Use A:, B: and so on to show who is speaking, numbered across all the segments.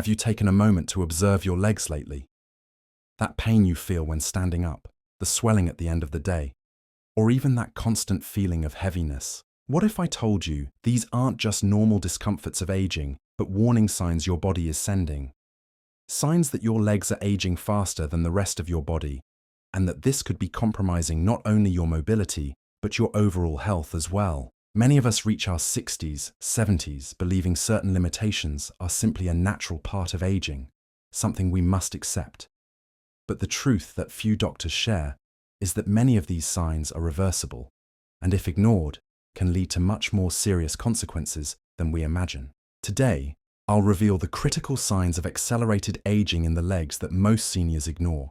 A: Have you taken a moment to observe your legs lately? That pain you feel when standing up, the swelling at the end of the day, or even that constant feeling of heaviness. What if I told you these aren't just normal discomforts of aging, but warning signs your body is sending? Signs that your legs are aging faster than the rest of your body, and that this could be compromising not only your mobility, but your overall health as well. Many of us reach our 60s, 70s, believing certain limitations are simply a natural part of aging, something we must accept. But the truth that few doctors share is that many of these signs are reversible, and if ignored, can lead to much more serious consequences than we imagine. Today, I'll reveal the critical signs of accelerated aging in the legs that most seniors ignore.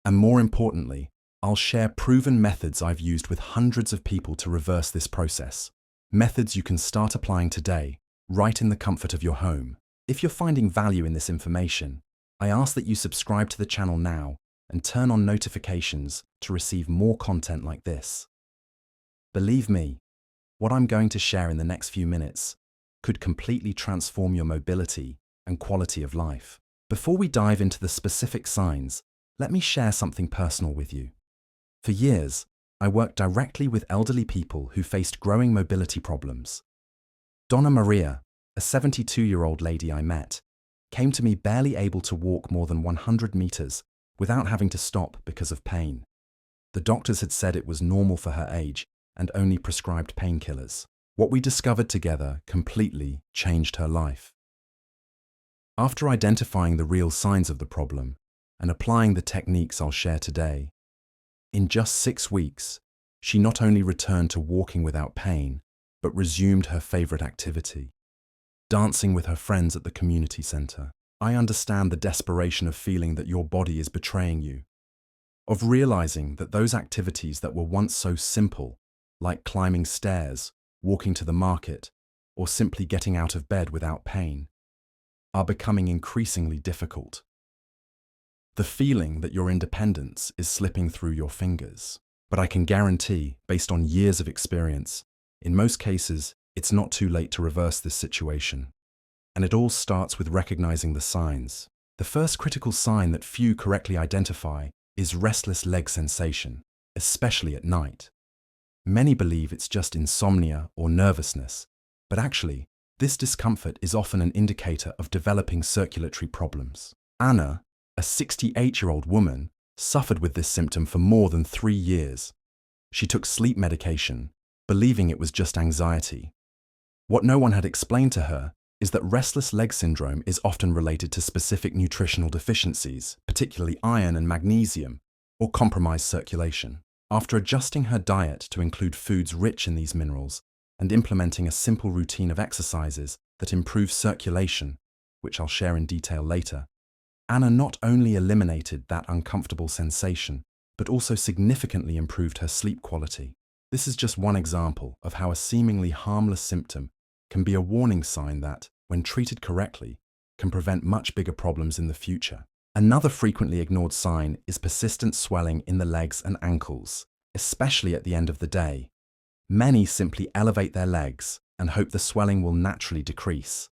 A: And more importantly, I'll share proven methods I've used with hundreds of people to reverse this process. Methods you can start applying today, right in the comfort of your home. If you're finding value in this information, I ask that you subscribe to the channel now and turn on notifications to receive more content like this. Believe me, what I'm going to share in the next few minutes could completely transform your mobility and quality of life. Before we dive into the specific signs, let me share something personal with you. For years, I worked directly with elderly people who faced growing mobility problems. Donna Maria, a 72-year-old lady I met, came to me barely able to walk more than 100 meters without having to stop because of pain. The doctors had said it was normal for her age and only prescribed painkillers. What we discovered together completely changed her life. After identifying the real signs of the problem and applying the techniques I'll share today, in just 6 weeks, she not only returned to walking without pain, but resumed her favorite activity, dancing with her friends at the community center. I understand the desperation of feeling that your body is betraying you, of realizing that those activities that were once so simple, like climbing stairs, walking to the market, or simply getting out of bed without pain, are becoming increasingly difficult. The feeling that your independence is slipping through your fingers. But I can guarantee, based on years of experience, in most cases, it's not too late to reverse this situation. And it all starts with recognizing the signs. The first critical sign that few correctly identify is restless leg sensation, especially at night. Many believe it's just insomnia or nervousness, but actually, this discomfort is often an indicator of developing circulatory problems. Anna, a 68-year-old woman, suffered with this symptom for more than 3 years. She took sleep medication, believing it was just anxiety. What no one had explained to her is that restless leg syndrome is often related to specific nutritional deficiencies, particularly iron and magnesium, or compromised circulation. After adjusting her diet to include foods rich in these minerals and implementing a simple routine of exercises that improve circulation, which I'll share in detail later, Anna not only eliminated that uncomfortable sensation, but also significantly improved her sleep quality. This is just one example of how a seemingly harmless symptom can be a warning sign that, when treated correctly, can prevent much bigger problems in the future. Another frequently ignored sign is persistent swelling in the legs and ankles, especially at the end of the day. Many simply elevate their legs and hope the swelling will naturally decrease.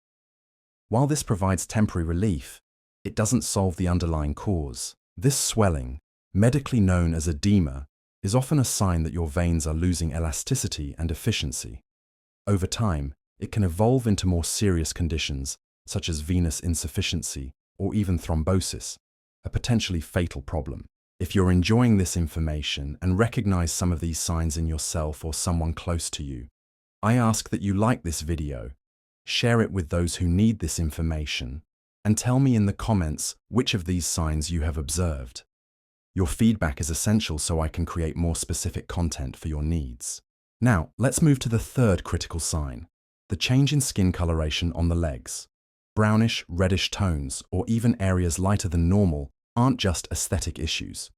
A: While this provides temporary relief, it doesn't solve the underlying cause. This swelling, medically known as edema, is often a sign that your veins are losing elasticity and efficiency. Over time, it can evolve into more serious conditions, such as venous insufficiency or even thrombosis, a potentially fatal problem. If you're enjoying this information and recognize some of these signs in yourself or someone close to you, I ask that you like this video, share it with those who need this information, and tell me in the comments which of these signs you have observed. Your feedback is essential so I can create more specific content for your needs. Now, let's move to the third critical sign, the change in skin coloration on the legs. Brownish, reddish tones, or even areas lighter than normal, aren't just aesthetic issues.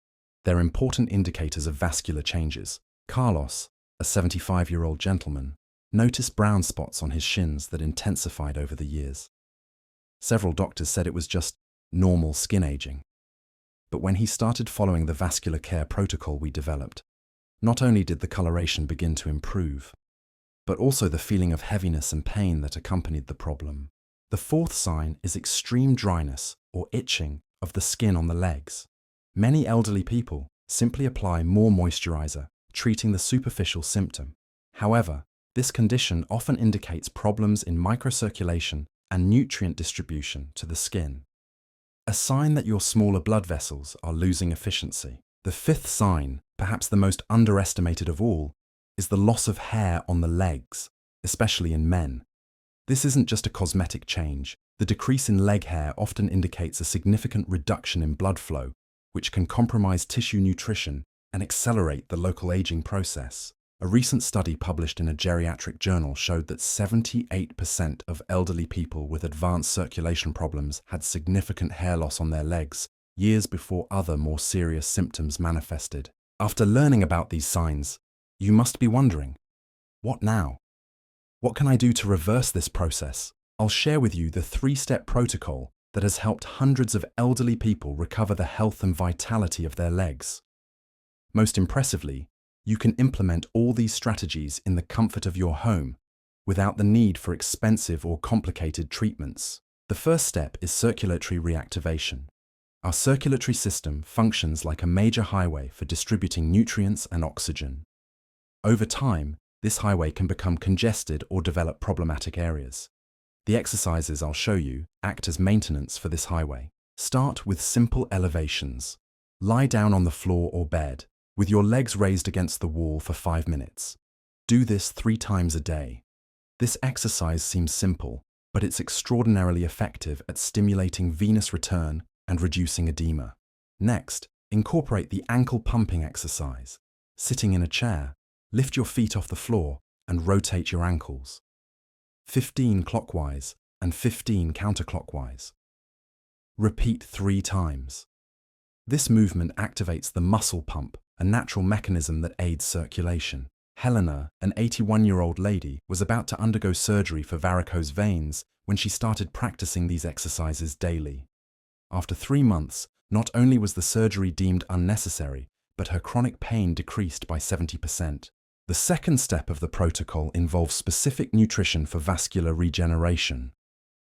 A: They're important indicators of vascular changes. Carlos, a 75-year-old gentleman, noticed brown spots on his shins that intensified over the years. Several doctors said it was just normal skin aging. But when he started following the vascular care protocol we developed, not only did the coloration begin to improve, but also the feeling of heaviness and pain that accompanied the problem The fourth sign is extreme dryness or itching of the skin on the legs. Many elderly people simply apply more moisturizer, treating the superficial symptom. However, this condition often indicates problems in microcirculation and nutrient distribution to the skin, a sign that your smaller blood vessels are losing efficiency. The fifth sign, perhaps the most underestimated of all, is the loss of hair on the legs, especially in men. This isn't just a cosmetic change. The decrease in leg hair often indicates a significant reduction in blood flow, which can compromise tissue nutrition and accelerate the local aging process. A recent study published in a geriatric journal showed that 78% of elderly people with advanced circulation problems had significant hair loss on their legs years before other more serious symptoms manifested. After learning about these signs, you must be wondering, what now? What can I do to reverse this process? I'll share with you the 3-step protocol that has helped hundreds of elderly people recover the health and vitality of their legs. Most impressively, you can implement all these strategies in the comfort of your home without the need for expensive or complicated treatments. The first step is circulatory reactivation. Our circulatory system functions like a major highway for distributing nutrients and oxygen. Over time, this highway can become congested or develop problematic areas. The exercises I'll show you act as maintenance for this highway. Start with simple elevations. Lie down on the floor or bed, with your legs raised against the wall for 5 minutes. Do this 3 times a day. This exercise seems simple, but it's extraordinarily effective at stimulating venous return and reducing edema. Next, incorporate the ankle pumping exercise. Sitting in a chair, lift your feet off the floor and rotate your ankles. 15 clockwise and 15 counterclockwise. Repeat 3 times. This movement activates the muscle pump, a natural mechanism that aids circulation. Helena, an 81-year-old lady, was about to undergo surgery for varicose veins when she started practicing these exercises daily. After 3 months, not only was the surgery deemed unnecessary, but her chronic pain decreased by 70%. The second step of the protocol involves specific nutrition for vascular regeneration.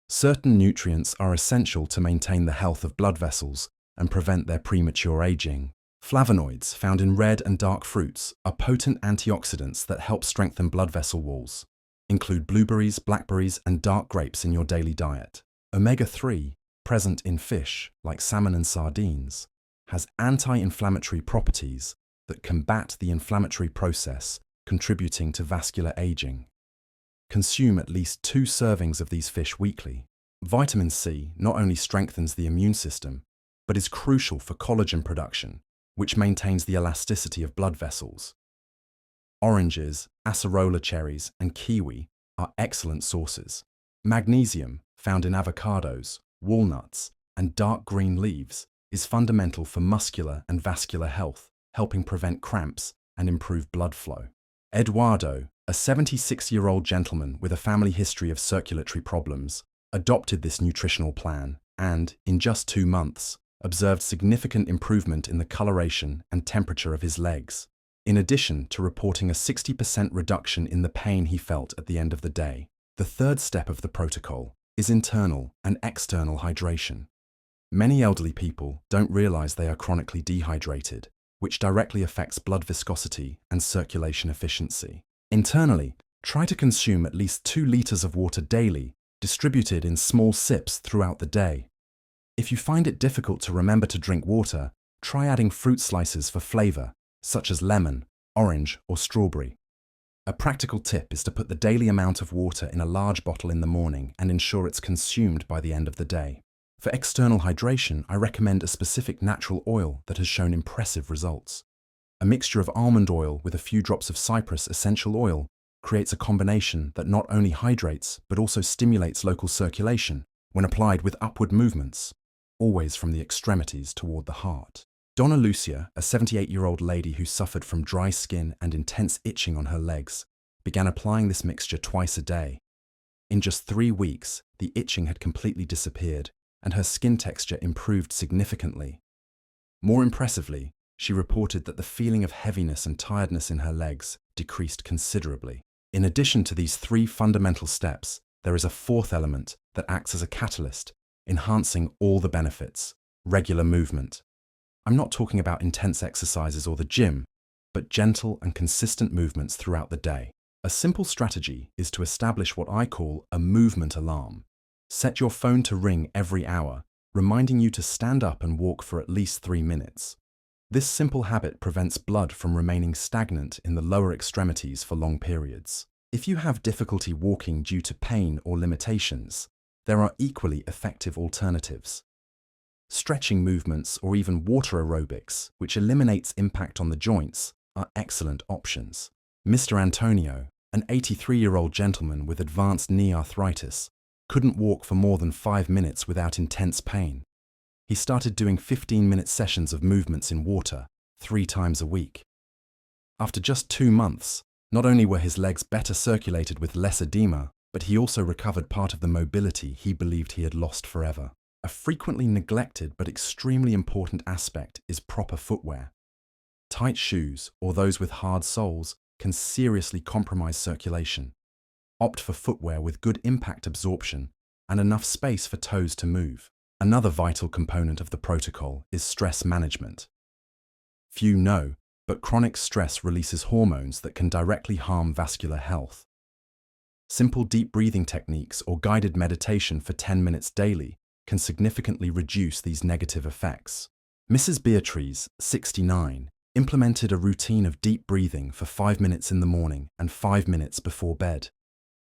A: Certain nutrients are essential to maintain the health of blood vessels and prevent their premature aging. Flavonoids, found in red and dark fruits, are potent antioxidants that help strengthen blood vessel walls. Include blueberries, blackberries, and dark grapes in your daily diet. Omega-3, present in fish, like salmon and sardines, has anti-inflammatory properties that combat the inflammatory process, contributing to vascular aging. Consume at least 2 servings of these fish weekly. Vitamin C not only strengthens the immune system, but is crucial for collagen production, which maintains the elasticity of blood vessels. Oranges, acerola cherries, and kiwi are excellent sources. Magnesium, found in avocados, walnuts, and dark green leaves, is fundamental for muscular and vascular health, helping prevent cramps and improve blood flow. Eduardo, a 76-year-old gentleman with a family history of circulatory problems, adopted this nutritional plan and, in just 2 months, observed significant improvement in the coloration and temperature of his legs, in addition to reporting a 60% reduction in the pain he felt at the end of the day. The third step of the protocol is internal and external hydration. Many elderly people don't realize they are chronically dehydrated, which directly affects blood viscosity and circulation efficiency. Internally, try to consume at least 2 liters of water daily, distributed in small sips throughout the day. If you find it difficult to remember to drink water, try adding fruit slices for flavor, such as lemon, orange, or strawberry. A practical tip is to put the daily amount of water in a large bottle in the morning and ensure it's consumed by the end of the day. For external hydration, I recommend a specific natural oil that has shown impressive results. A mixture of almond oil with a few drops of cypress essential oil creates a combination that not only hydrates but also stimulates local circulation when applied with upward movements, always from the extremities toward the heart. Donna Lucia, a 78-year-old lady who suffered from dry skin and intense itching on her legs, began applying this mixture twice a day. In just 3 weeks, the itching had completely disappeared, and her skin texture improved significantly. More impressively, she reported that the feeling of heaviness and tiredness in her legs decreased considerably. In addition to these 3 fundamental steps, there is a fourth element that acts as a catalyst, enhancing all the benefits: regular movement. I'm not talking about intense exercises or the gym, but gentle and consistent movements throughout the day. A simple strategy is to establish what I call a movement alarm. Set your phone to ring every hour, reminding you to stand up and walk for at least 3 minutes. This simple habit prevents blood from remaining stagnant in the lower extremities for long periods. If you have difficulty walking due to pain or limitations, there are equally effective alternatives. Stretching movements or even water aerobics, which eliminates impact on the joints, are excellent options. Mr. Antonio, an 83-year-old gentleman with advanced knee arthritis, couldn't walk for more than 5 minutes without intense pain. He started doing 15-minute sessions of movements in water 3 times a week. After just 2 months, not only were his legs better circulated with less edema, but he also recovered part of the mobility he believed he had lost forever. A frequently neglected but extremely important aspect is proper footwear. Tight shoes, or those with hard soles, can seriously compromise circulation. Opt for footwear with good impact absorption and enough space for toes to move. Another vital component of the protocol is stress management. Few know, but chronic stress releases hormones that can directly harm vascular health. Simple deep breathing techniques or guided meditation for 10 minutes daily can significantly reduce these negative effects. Mrs. Beatrice, 69, implemented a routine of deep breathing for 5 minutes in the morning and 5 minutes before bed.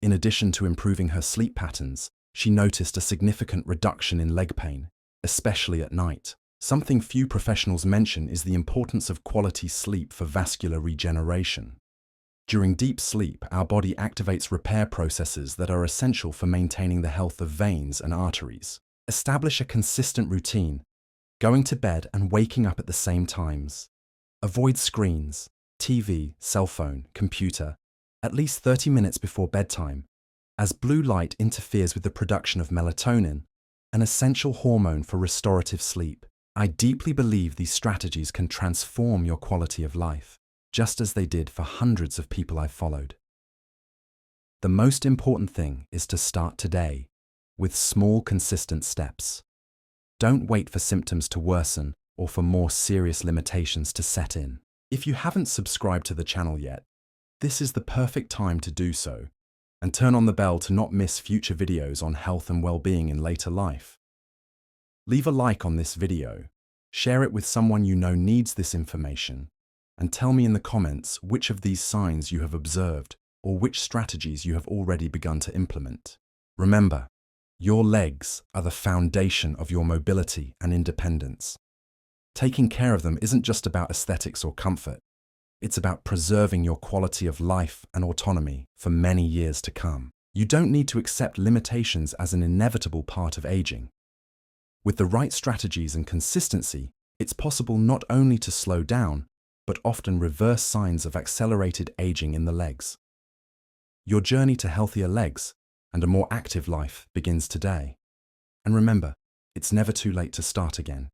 A: In addition to improving her sleep patterns, she noticed a significant reduction in leg pain, especially at night. Something few professionals mention is the importance of quality sleep for vascular regeneration. During deep sleep, our body activates repair processes that are essential for maintaining the health of veins and arteries. Establish a consistent routine, going to bed and waking up at the same times. Avoid screens, TV, cell phone, computer, at least 30 minutes before bedtime, as blue light interferes with the production of melatonin, an essential hormone for restorative sleep. I deeply believe these strategies can transform your quality of life, just as they did for hundreds of people I've followed. The most important thing is to start today, with small, consistent steps. Don't wait for symptoms to worsen or for more serious limitations to set in. If you haven't subscribed to the channel yet, this is the perfect time to do so, and turn on the bell to not miss future videos on health and well-being in later life. Leave a like on this video, share it with someone you know needs this information, and tell me in the comments which of these signs you have observed or which strategies you have already begun to implement. Remember, your legs are the foundation of your mobility and independence. Taking care of them isn't just about aesthetics or comfort. It's about preserving your quality of life and autonomy for many years to come. You don't need to accept limitations as an inevitable part of aging. With the right strategies and consistency, it's possible not only to slow down, but often reverse signs of accelerated aging in the legs. Your journey to healthier legs and a more active life begins today. And remember, it's never too late to start again.